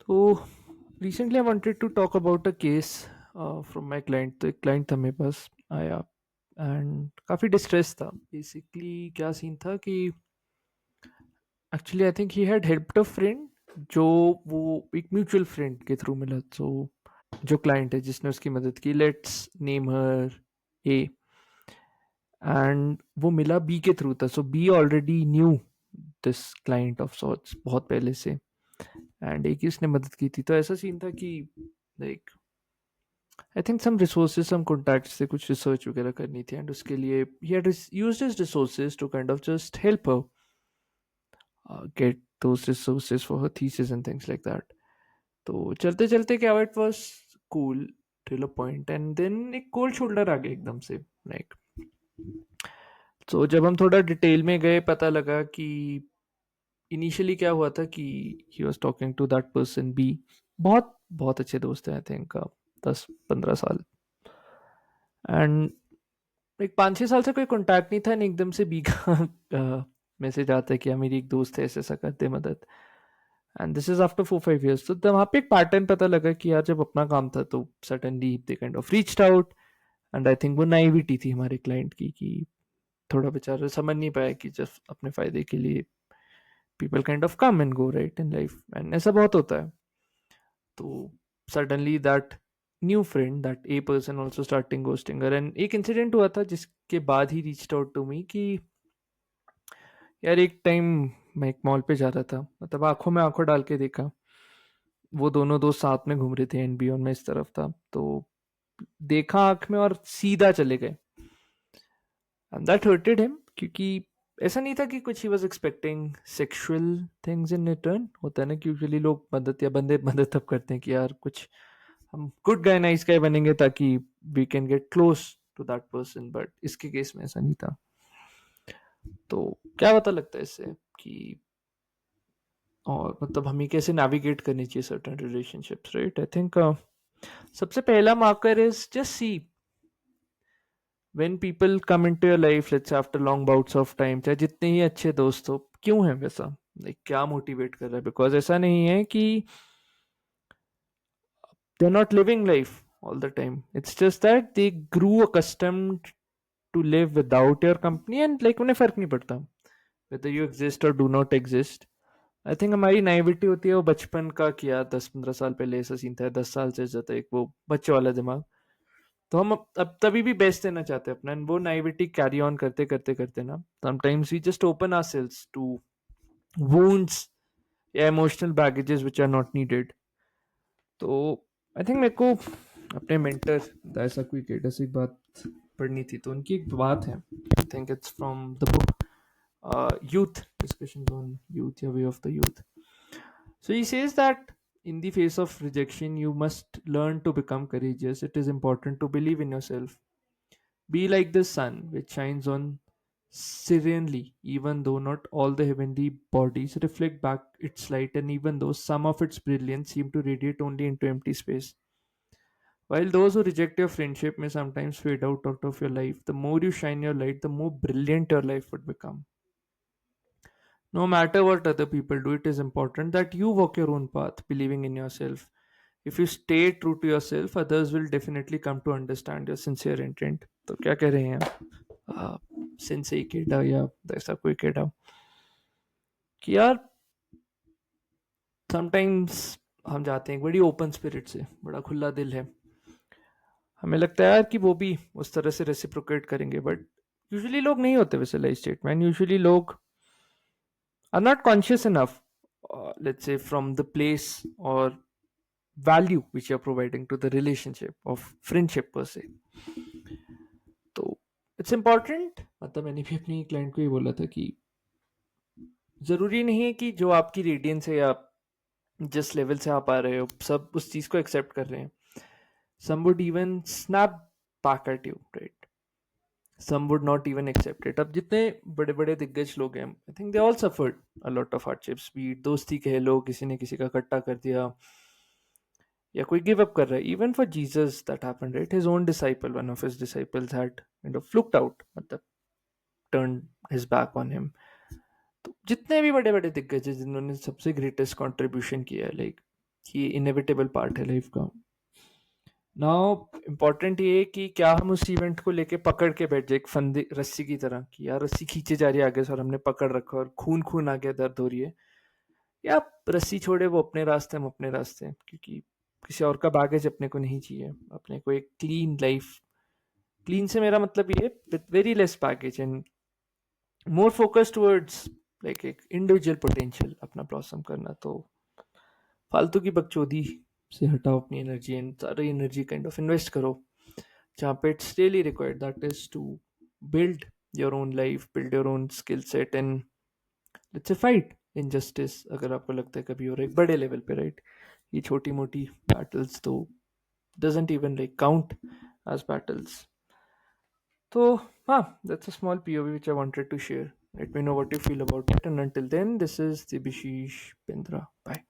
So recently, I wanted to talk about a case from my client. तो एक client था मेरे पास आया एंड काफ़ी डिस्ट्रेस था. बेसिकली क्या सीन था कि actually I think he had helped a friend जो वो एक म्यूचुअल फ्रेंड के थ्रू मिला. सो जो क्लाइंट है जिसने उसकी मदद की, let's name her A, and वो मिला बी के थ्रू था. So B already knew this client of sorts बहुत पहले से, एंड एक ही उसने मदद की थी. तो ऐसा सीन था कि like I think some resources some contacts से कुछ रिसर्च वगैरह करनी थी, एंड उसके लिए ही had used his resources to kind of just help her get those resources for her thesis and things like that. तो चलते चलते क्या हुआ, it was cool till a point, and then एक कोल्ड शोल्डर आ गया एकदम से. लाइक तो जब हम थोड़ा डिटेल में गए, पता लगा कि इनिशियली क्या हुआ था कि he was talking to that person B. बहुत बहुत अच्छे दोस्त हैं, आई थिंक 10-15 साल. एंड एक 5-6 साल से कोई कांटेक्ट नहीं था, and एकदम से बी का मैसेज आता है कि मेरी एक दोस्त है, ऐसा ऐसा करते मदद. And this is after 4-5 years. तो वहाँ पे एक पैटर्न पता लगा कि यार जब अपना काम था तो suddenly they kind of reached out. And I think वो नाइविटी थी हमारे क्लाइंट की कि थोड़ा बेचारा समझ नहीं पाया कि जब अपने फायदे के लिए people kind of come and go right in life, and ऐसा बहुत होता है. तो suddenly that new friend, that a person also starting ghosting her. And एक इंसिडेंट हुआ था जिसके बाद he reached out to me कि यार एक टाइम मैं एक मॉल पे जा रहा था, मतलब आंखों में आंखों डाल के देखा, वो दोनों दोस्त साथ में घूम रहे थे एंड बी और मैं इस तरफ था. तो देखा आंख में और सीधा चले गए. एंड दैट हर्टेड हिम, क्योंकि ऐसा नहीं था कि कुछ he was expecting sexual things in return. होता है ना कि यूजुअली लोग मदद या बंदे मदद तब करते हैं कि यार कुछ हम गुड गाय नाइस गाय बनेंगे ताकि we can get close to that person. But इसके केस में ऐसा नहीं था. तो क्या पता लगता है इससे कि और मतलब हमें कैसे नेविगेट करनी चाहिए certain relationships, right? I think सबसे पहला marker is just see when people come into your life, let's after long bouts of time, चाहे जितने ही अच्छे दोस्त हो, क्यों है वैसा, लाइक क्या मोटिवेट कर रहा है. बिकॉज ऐसा नहीं है कि they are not living life all the time. It's just that they grew accustomed to live without your company, and like उन्हें फर्क नहीं पड़ता whether you exist or do not exist. I think हमारी naivety होती है वो बचपन का, किया 10-15 साल पहले ऐसा सीन था, 10 साल से ज्यादा एक वो बच्चे वाला दिमाग. तो हम अब तभी भी बेस्ट देना चाहते हैं अपना, and वो नाइविटी कैरी ऑन करते करते करते ना sometimes we just open ourselves to wounds या emotional baggages which are not needed. तो आई थिंक मेरे को अपने मेंटर दायसा क्विकेटर से एक बात पढ़नी थी. तो उनकी एक बात है, I think it's from the book youth, discussions on youth, your way of the youth. So he says that in the face of rejection, you must learn to become courageous. It is important to believe in yourself. Be like the sun, which shines on serenely, even though not all the heavenly bodies reflect back its light, and even though some of its brilliance seem to radiate only into empty space. While those who reject your friendship may sometimes fade out of your life, the more you shine your light, the more brilliant your life would become. No matter what other people do, it is important that you walk your own path, believing in yourself. If you stay true to yourself, others will definitely come to understand your sincere intent. तो क्या कह रहे हैं आप, सिंसे केडा या ऐसा कोई केडा, कि यार समटाइम्स हम जाते हैं एक बड़ी ओपन स्पिरिट से, बड़ा खुला दिल है, हमें लगता है यार कि वो भी उस तरह से रेसिप्रोकेट करेंगे. बट यूजुअली लोग नहीं होते वैसे लाइफ स्टेट में. यूजुअली लोग are not conscious enough, let's say, from the place or value which you're providing to the relationship of friendship per se. तो इट्स इम्पॉर्टेंट, मतलब मैंने भी अपनी क्लाइंट को ये बोला था कि जरूरी नहीं है कि जो आपकी रेडियंस है या जिस लेवल से आप आ रहे हो सब उस चीज को एक्सेप्ट कर रहे हैं. Some would even snap back at you, right? Some would not even accept it. अब जितने बड़े बड़े दिग्गज लोग हैं, I think they all suffered a lot of hardships. भी दोस्ती कह लो, किसी ने किसी का कट्टा कर दिया, या कोई गिव अप कर रहा है. Even for Jesus that happened, right? His own disciple, one of his disciples had kind of fluked out, मतलब turn his back on him. तो जितने भी बड़े बड़े दिग्गज हैं जिन्होंने सबसे ग्रेटेस्ट कंट्रीब्यूशन किया है, लाइक ये इनएविटेबल पार्ट है लाइफ का। नाउ इम्पोर्टेंट ये है कि क्या हम उस इवेंट को लेके पकड़ के बैठ जाए एक फंदे रस्सी की तरह, कि यार रस्सी खींचे जा रही है आगे से और हमने पकड़ रखा और खून खून आ गया, दर्द हो रही है, या रस्सी छोड़े, वो अपने रास्ते, हम अपने रास्ते, क्योंकि किसी और का बैगेज अपने को नहीं चाहिए। अपने को एक क्लीन लाइफ, क्लीन से मेरा मतलब ये with very less baggage and more focus towards like एक इंडिविजुअल पोटेंशियल अपना ब्लॉसम करना। तो फालतू की बकचोदी से हटाओ अपनी एनर्जी एंड सारी एनर्जी काइंड ऑफ इन्वेस्ट करो जहाँ पे it's really required, that is to build your own life, build your own skill set and let's say fight injustice अगर आपको लगता है कभी, और एक बड़े लेवल पे, राइट? ये छोटी मोटी battles तो doesn't even like count as battles. तो हाँ, that's a small POV which I wanted to share. Let me know what you feel about it, and until then, this is Debashish Pindra. Bye.